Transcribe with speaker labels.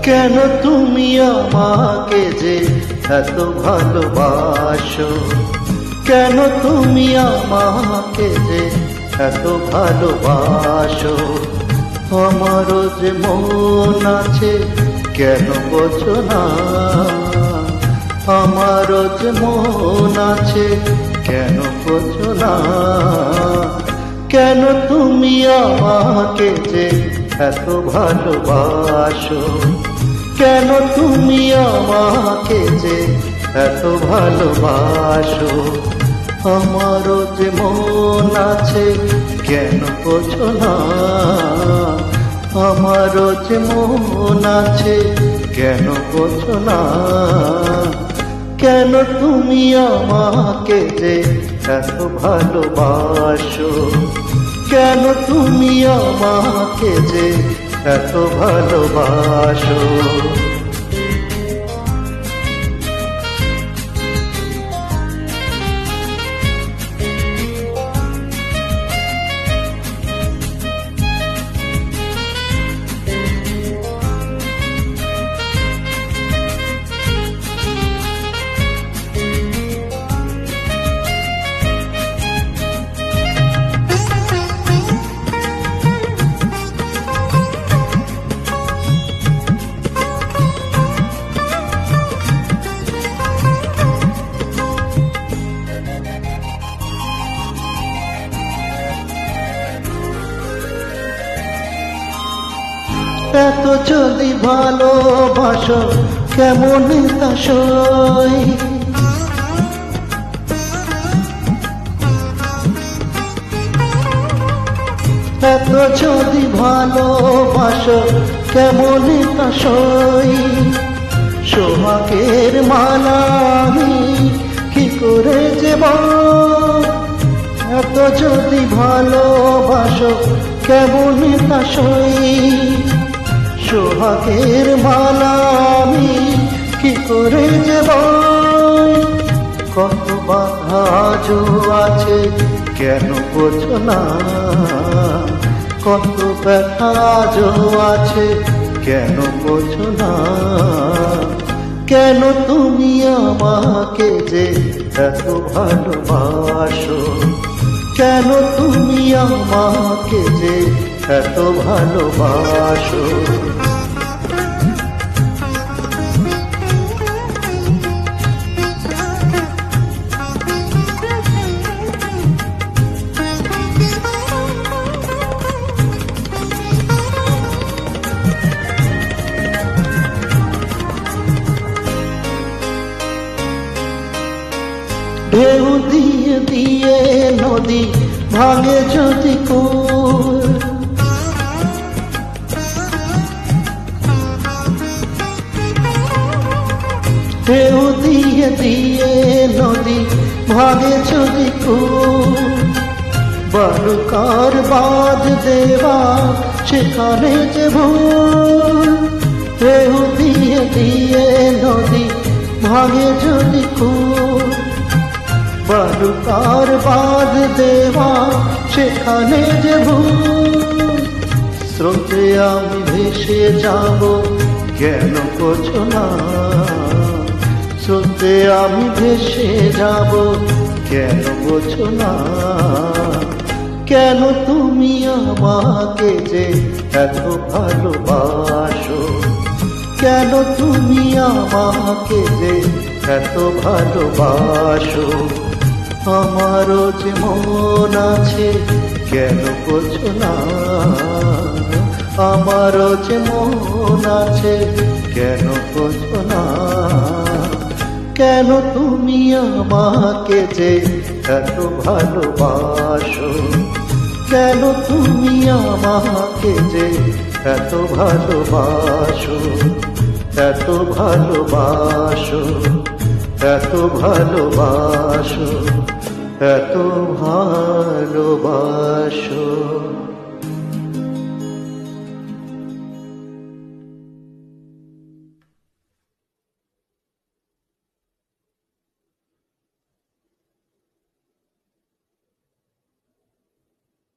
Speaker 1: কেন তুমি আমাকে যে এত ভালোবাসো, কেন তুমি আমাকে যে এত ভালোবাসো। আমারও যে মন আছে কেন বোঝো না, আমারও যে মন আছে কেন বোঝো না। কেন তুমি আমাকে যে এত ভালোবাসো, কেন তুমি আমাকে যে এত ভালোবাসো। আমারও যে মন আছে কেন বোঝো না, আমারও যে মন আছে কেন বোঝো না। কেন তুমি আমাকে যে এত ভালোবাসো, কেন তুমি আমাকে যে এত ভালোবাসো। এত যদি ভালোবাসো কেমন তা সই, এত যদি ভালোবাসো কেমন তা সই। সোহাগের মালা আমি কি করে দেব, এত যদি ভালোবাসো কেমন তা সই। সোহাগের মালা আমি কি করে দেব, কত বাধা আজও আছে কেন বোঝো না, কত ব্যথা আজও আছে কেন বোঝো না। কেন তুমি আমাকে যে এত ভালোবাসো, কেন তুমি আমাকে যে এত ভালোবাসো। ঢেউ দিয়ে দিয়ে নদী ভাঙে যদি কূল, ঢেউ দিয়ে দিয়ে নদী ভাঙে যদি কূল। বালুকার বাঁধ দেওয়া সেখানে যে ভুল, ঢেউ দিয়ে দিয়ে নদী ভাঙে যদি কূল। বালুকার বাঁধ দেওয়া সেখানে যে ভুল। স্রোতে আমি ভেসে যাব কেন বোঝো না, স্রোতে আমি ভেসে যাব কেন বোঝো না। কেন তুমি আমাকে যে এত ভালোবাসো, কেন তুমি আমাকে যে এত ভালোবাসো। আমারও যে মন আছে কেন বোঝো না, আমারও যে মন আছে কেন বোঝো না। কেন তুমি আমাকে যে এত ভালোবাসো, কেন তুমি আমাকে যে এত ভালোবাসো, এত ভালোবাসো, এত ভালোবাসো, এত ভালোবাসো।